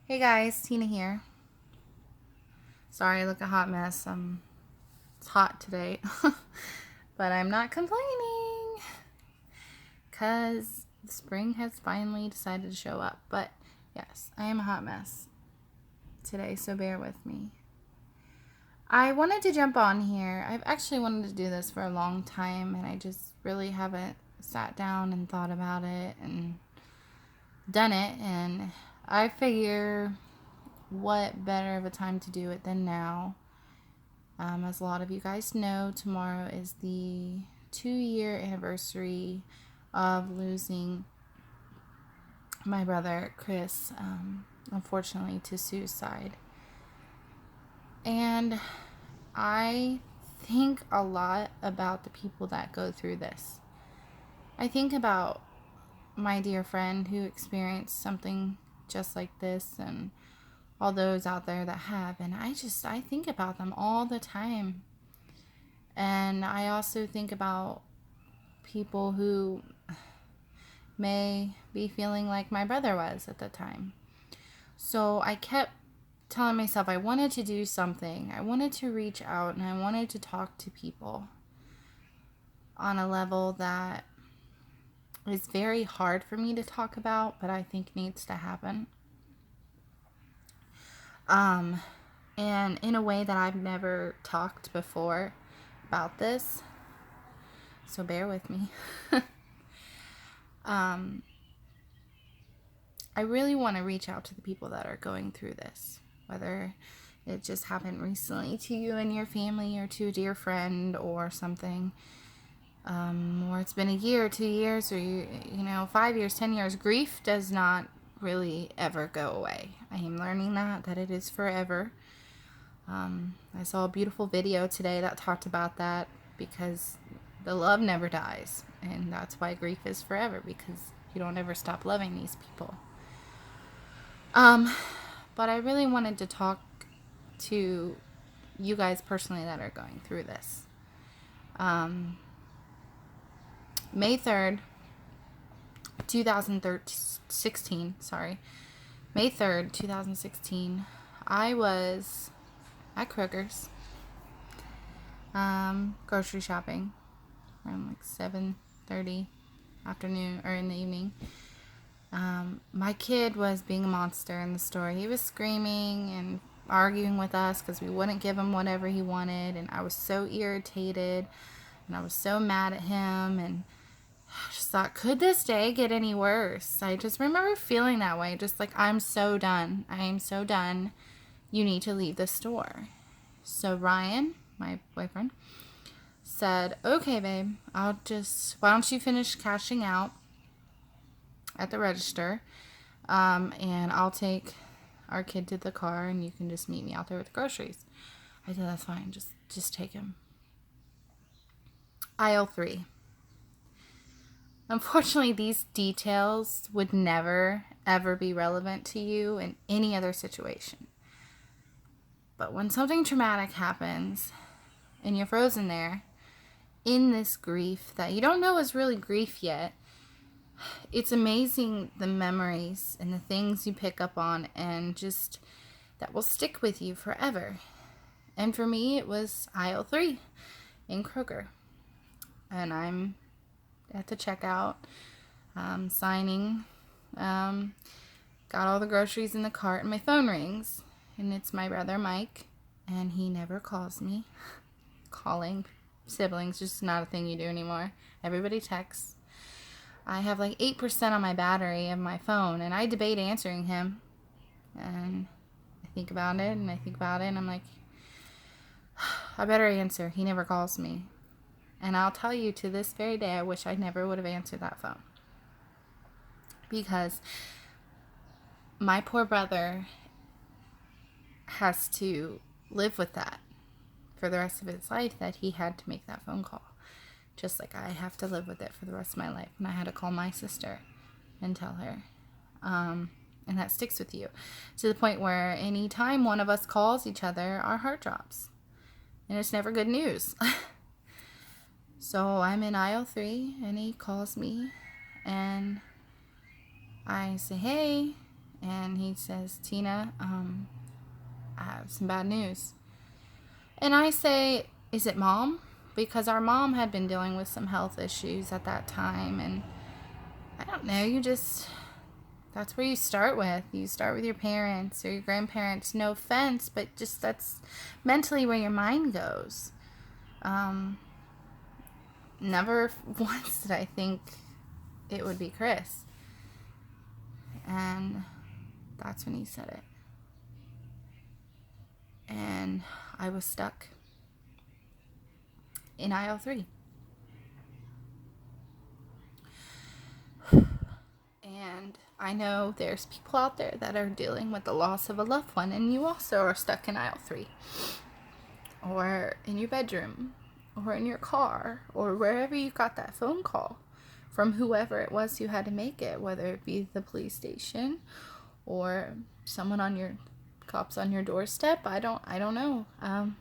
Hey guys, Tina here. Sorry I look a hot mess. It's hot today. But I'm not complaining because spring has finally decided to show up. But yes, I am a hot mess today, so bear with me. I wanted to jump on here. I've actually wanted to do this for a long time, and I just really haven't sat down and thought about it and done it. And I figure what better of a time to do it than now. As a lot of you guys know, tomorrow is the 2-year anniversary of losing my brother Chris, unfortunately, to suicide. And I think a lot about the people that go through this. I think about my dear friend who experienced something just like this, and all those out there that have, and I think about them all the time. And I also think about people who may be feeling like my brother was at the time. So I kept telling myself I wanted to do something. I wanted to reach out and I wanted to talk to people on a level that is very hard for me to talk about, but I think needs to happen. And in a way that I've never talked before about this. So bear with me. I really want to reach out to the people that are going through this, whether it just happened recently to you and your family or to a dear friend or something, or it's been a year, 2 years, or 5 years, 10 years. Grief does not really ever go away. I am learning that it is forever. I saw a beautiful video today that talked about that, because the love never dies, and that's why grief is forever, because you don't ever stop loving these people. But I really wanted to talk to you guys personally that are going through this. May 3rd, 2016, May 3rd, 2016, I was at Kroger's, grocery shopping around like 7:30 afternoon or in the evening. My kid was being a monster in the store. He was screaming and arguing with us because we wouldn't give him whatever he wanted, and I was so irritated and I was so mad at him, and I just thought, could this day get any worse? I just remember feeling that way, just like, I'm so done. I am so done. You need to leave the store. So Ryan, my boyfriend, said, okay, babe, why don't you finish cashing out at the register, and I'll take our kid to the car, and you can just meet me out there with the groceries. I said, that's fine. Just take him. Aisle 3. Unfortunately, these details would never, ever be relevant to you in any other situation. But when something traumatic happens and you're frozen there in this grief that you don't know is really grief yet, it's amazing the memories and the things you pick up on, and just that will stick with you forever. And for me, it was aisle 3 in Kroger. And I'm at the checkout, signing, got all the groceries in the cart, and my phone rings. And it's my brother, Mike, and he never calls me. Calling siblings, just not a thing you do anymore. Everybody texts. I have like 8% on my battery of my phone, and I debate answering him. And I think about it, and I think about it, and I'm like, I better answer. He never calls me. And I'll tell you, to this very day, I wish I never would have answered that phone. Because my poor brother has to live with that for the rest of his life, that he had to make that phone call. Just like I have to live with it for the rest of my life. And I had to call my sister and tell her. And that sticks with you to the point where any time one of us calls each other, our heart drops. And it's never good news. So I'm in aisle 3, and he calls me, and I say, hey, And he says, Tina, I have some bad news. And I say, is it Mom? Because our mom had been dealing with some health issues at that time. And I don't know, that's where you start with. You start with your parents or your grandparents. No offense, but just that's mentally where your mind goes. Never once did I think it would be Chris. And that's when he said it. And I was stuck in aisle 3. And I know there's people out there that are dealing with the loss of a loved one, and you also are stuck in aisle 3. Or in your bedroom, or in your car, or wherever you got that phone call from whoever it was who had to make it, whether it be the police station or someone on your cops on your doorstep. I don't know.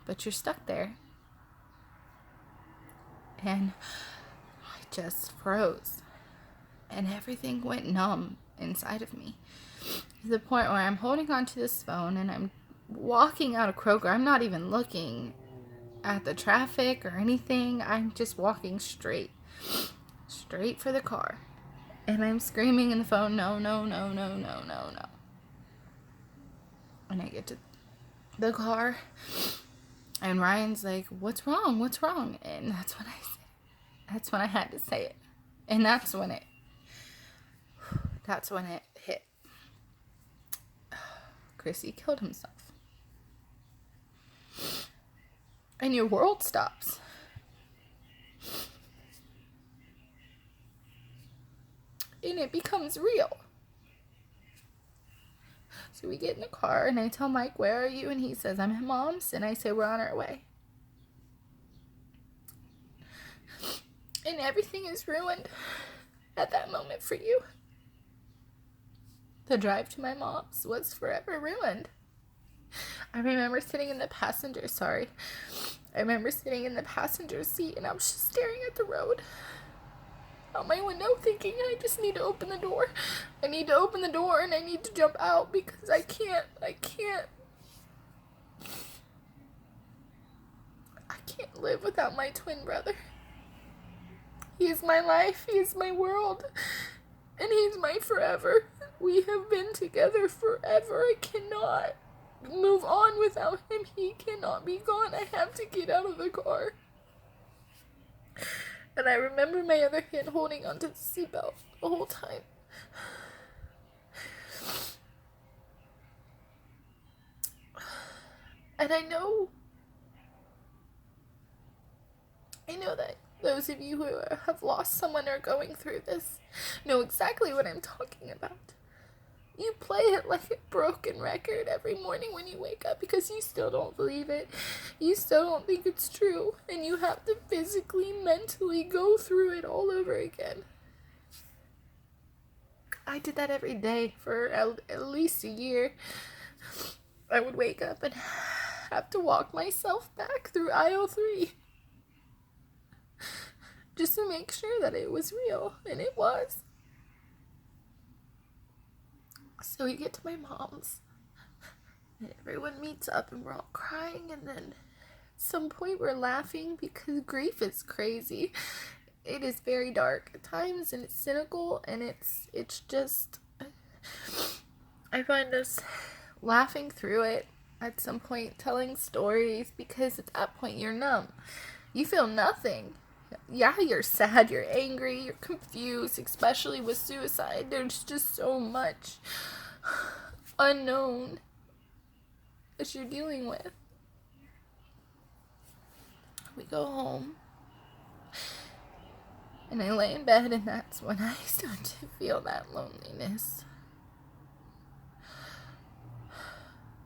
But you're stuck there. And I just froze. And everything went numb inside of me. To the point where I'm holding onto this phone and I'm walking out of Kroger. I'm not even looking at the traffic or anything. I'm just walking straight for the car. And I'm screaming in the phone, no, no, no, no, no, no, no. And I get to the car and Ryan's like, what's wrong? What's wrong? And that's when I had to say it. And that's when it hit. Chrissy killed himself. And your world stops. And it becomes real. So we get in the car and I tell Mike, where are you? And he says, I'm at Mom's. And I say, we're on our way. And everything is ruined at that moment for you. The drive to my mom's was forever ruined. I remember sitting in the passenger seat and I was just staring at the road out my window thinking I just need to open the door. I need to open the door and I need to jump out because I can't live without my twin brother. He is my life, he is my world, and he's my forever. We have been together forever. I cannot move on without him. He cannot be gone. I have to get out of the car. And I remember my other hand holding onto the seatbelt the whole time. And I know that those of you who have lost someone or going through this know exactly what I'm talking about. You play it like a broken record every morning when you wake up because you still don't believe it. You still don't think it's true. And you have to physically, mentally go through it all over again. I did that every day for at least a year. I would wake up and have to walk myself back through aisle 3. Just to make sure that it was real. And it was. So we get to my mom's, and everyone meets up, and we're all crying, and then at some point we're laughing because grief is crazy. It is very dark at times, and it's cynical, and it's just, I find us laughing through it at some point, telling stories, because at that point you're numb. You feel nothing. Yeah, you're sad, you're angry, you're confused, especially with suicide. There's just so much unknown that you're dealing with. We go home, and I lay in bed, and that's when I start to feel that loneliness.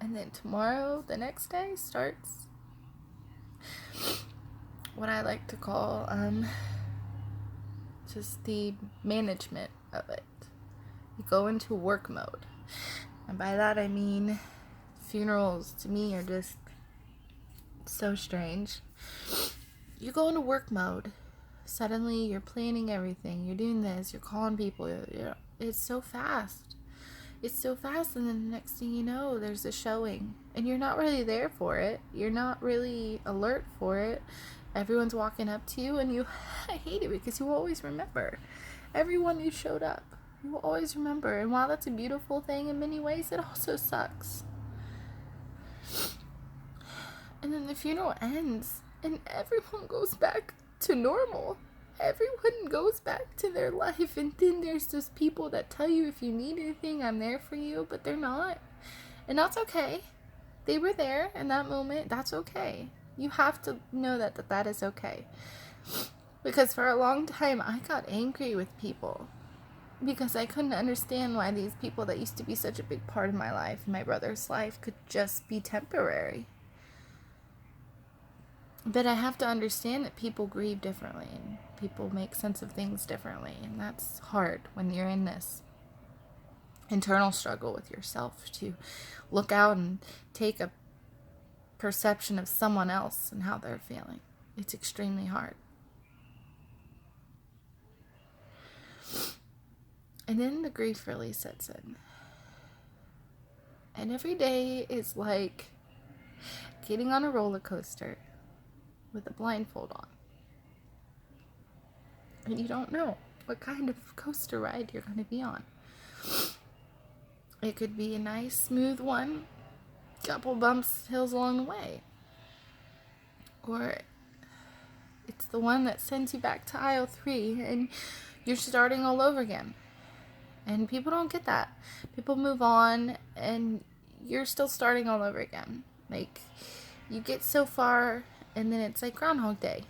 And then tomorrow, the next day, starts what I like to call just the management of it. You go into work mode. And by that I mean funerals to me are just so strange. You go into work mode. Suddenly you're planning everything. You're doing this. You're calling people. It's so fast. it's so fast, and then the next thing you know, there's a showing, and you're not really there for it. You're not really alert for it. Everyone's walking up to you, and I hate it because you will always remember everyone who showed up. You will always remember, and while that's a beautiful thing in many ways, it also sucks. And then the funeral ends, and everyone goes back to normal. Everyone goes back to their life, and then there's those people that tell you, if you need anything, I'm there for you, but they're not. And that's okay. They were there in that moment. That's okay. You have to know that is okay. Because for a long time, I got angry with people because I couldn't understand why these people that used to be such a big part of my life, my brother's life, could just be temporary. But I have to understand that people grieve differently, and people make sense of things differently, and that's hard when you're in this internal struggle with yourself, to look out and take a perception of someone else and how they're feeling. It's extremely hard. And then the grief really sets in. And every day is like getting on a roller coaster with a blindfold on. And you don't know what kind of coaster ride you're going to be on. It could be a nice, smooth one, couple bumps, hills along the way. Or it's the one that sends you back to aisle 3 and you're starting all over again. And people don't get that. People move on and you're still starting all over again. Like, you get so far and then it's like Groundhog Day.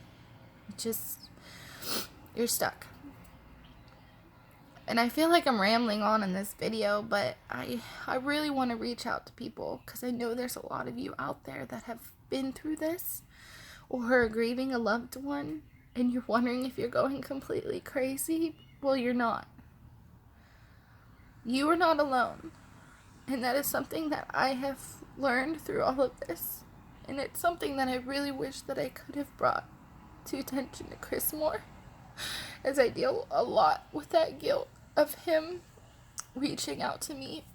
You're stuck. And I feel like I'm rambling on in this video, but I really want to reach out to people because I know there's a lot of you out there that have been through this or are grieving a loved one and you're wondering if you're going completely crazy. Well, you're not. You are not alone. And that is something that I have learned through all of this. And it's something that I really wish that I could have brought to attention to Chris more, as I deal a lot with that guilt of him reaching out to me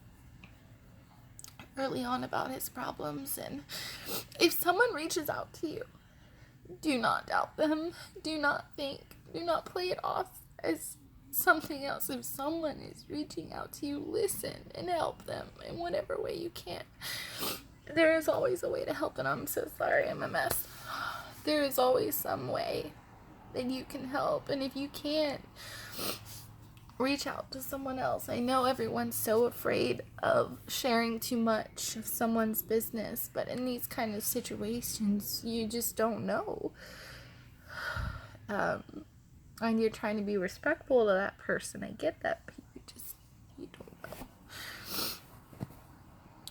early on about his problems. And if someone reaches out to you, do not doubt them. Do not play it off as something else. If someone is reaching out to you, listen and help them in whatever way you can. There is always a way to help, and I'm so sorry I'm a mess. There is always some way that you can help, and if you can't, reach out to someone else. I know everyone's so afraid of sharing too much of someone's business, but in these kind of situations, you just don't know. And you're trying to be respectful to that person. I get that, but you don't know.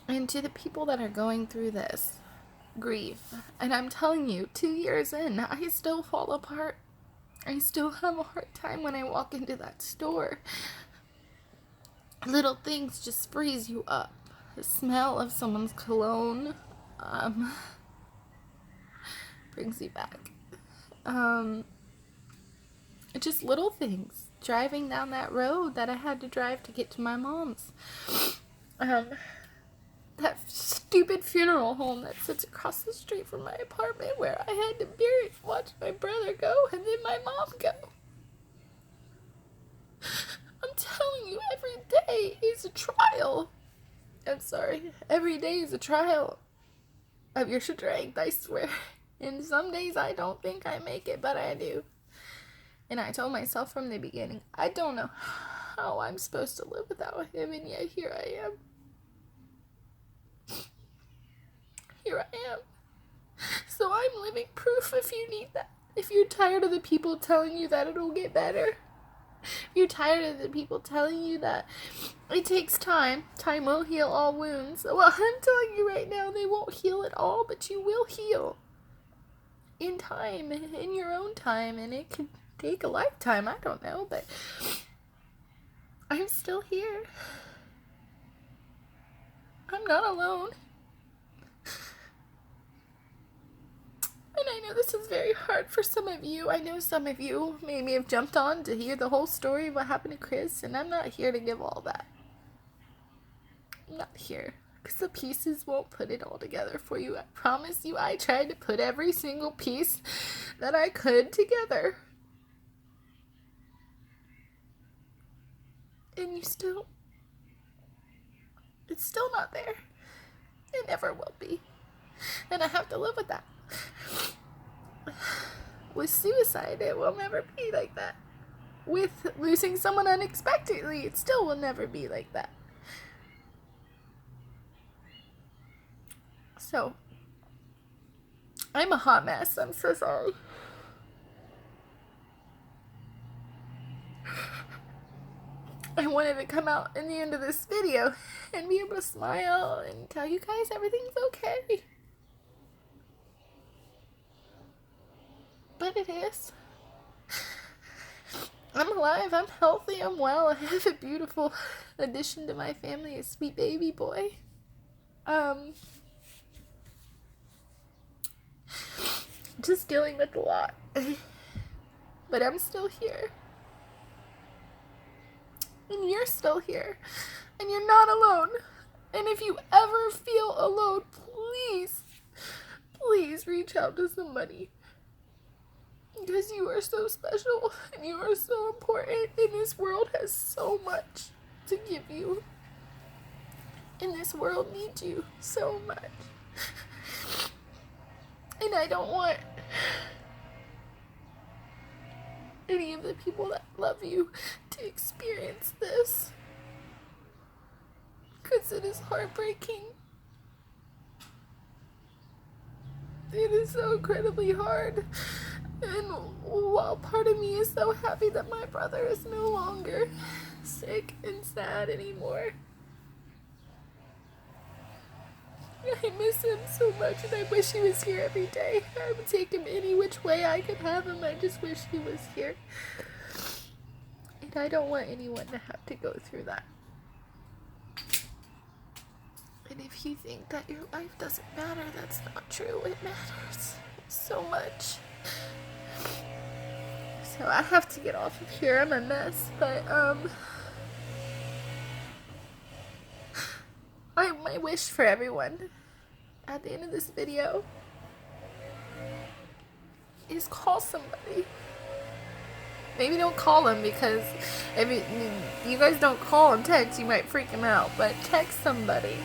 And to the people that are going through this grief, and I'm telling you, 2 years in, I still fall apart. I still have a hard time when I walk into that store. Little things just freeze you up. The smell of someone's cologne brings you back. Just little things. Driving down that road that I had to drive to get to my mom's. That stupid funeral home that sits across the street from my apartment where I had to watch my brother go and then my mom go. I'm telling you, every day is a trial. I'm sorry. Every day is a trial of your strength, I swear. And some days I don't think I make it, but I do. And I told myself from the beginning, I don't know how I'm supposed to live without him, and yet here I am. Here I am. So I'm living proof if you need that. If you're tired of the people telling you that it'll get better. If you're tired of the people telling you that it takes time. Time will heal all wounds. Well, I'm telling you right now, they won't heal at all, but you will heal. In time, in your own time, and it can take a lifetime, I don't know, but I'm still here. I'm not alone. And I know this is very hard for some of you. I know some of you maybe have jumped on to hear the whole story of what happened to Chris, and I'm not here to give all that. not here. Because the pieces won't put it all together for you. I promise you, I tried to put every single piece that I could together. And it's still not there. It never will be. And I have to live with that. With suicide, it will never be like that. With losing someone unexpectedly, it still will never be like that. So, I'm a hot mess. I'm so sorry. I wanted to come out in the end of this video and be able to smile and tell you guys everything's okay. But it is. I'm alive, I'm healthy, I'm well. I have a beautiful addition to my family, a sweet baby boy. Just dealing with a lot. But I'm still here. And you're still here. And you're not alone. And if you ever feel alone, please reach out to somebody. Because you are so special and you are so important, and this world has so much to give you. And this world needs you so much. And I don't want any of the people that love you to experience this. Because it is heartbreaking. It is so incredibly hard. And while part of me is so happy that my brother is no longer sick and sad anymore, I miss him so much, and I wish he was here every day. I would take him any which way I could have him. I just wish he was here. And I don't want anyone to have to go through that. And if you think that your life doesn't matter, that's not true. It matters so much. So I have to get off of here. I'm a mess, but my wish for everyone at the end of this video is call somebody. Maybe don't call them, because if you guys don't call and text, you might freak them out. But text somebody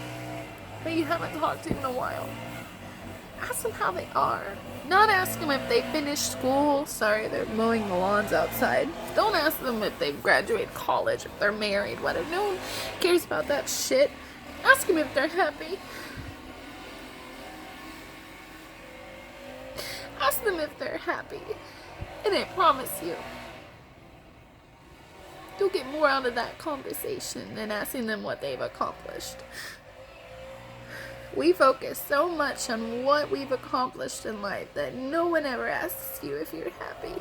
that you haven't talked to in a while. Ask them how they are. Not ask them if they finished school. Sorry, they're mowing the lawns outside. Don't ask them if they've graduated college, if they're married, whatever. No one cares about that shit. Ask them if they're happy. Ask them if they're happy. And I promise you, you'll get more out of that conversation than asking them what they've accomplished. We focus so much on what we've accomplished in life that no one ever asks you if you're happy.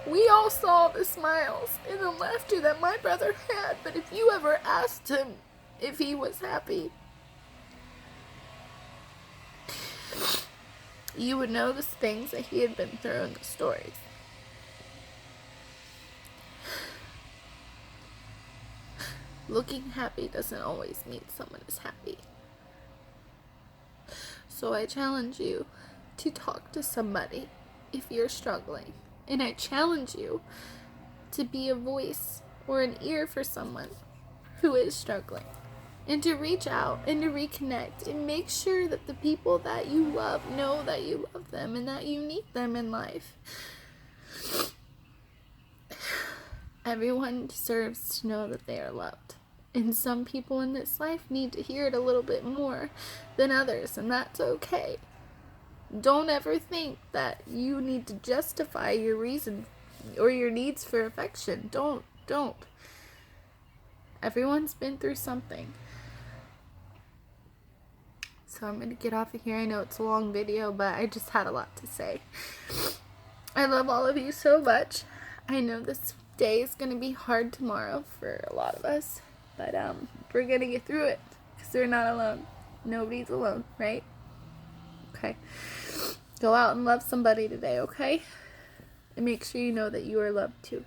We all saw the smiles and the laughter that my brother had, but if you ever asked him if he was happy, you would know the things that he had been through in the stories. Looking happy doesn't always mean someone is happy. So I challenge you to talk to somebody if you're struggling. And I challenge you to be a voice or an ear for someone who is struggling. And to reach out and to reconnect and make sure that the people that you love know that you love them and that you need them in life. Everyone deserves to know that they are loved. And some people in this life need to hear it a little bit more than others, and that's okay. Don't ever think that you need to justify your reason or your needs for affection. Don't. Everyone's been through something. So I'm going to get off of here. I know it's a long video, but I just had a lot to say. I love all of you so much. I know this day is going to be hard tomorrow for a lot of us. But we're going to get through it, because we're not alone. Nobody's alone, right? Okay. Go out and love somebody today, okay? And make sure you know that you are loved too.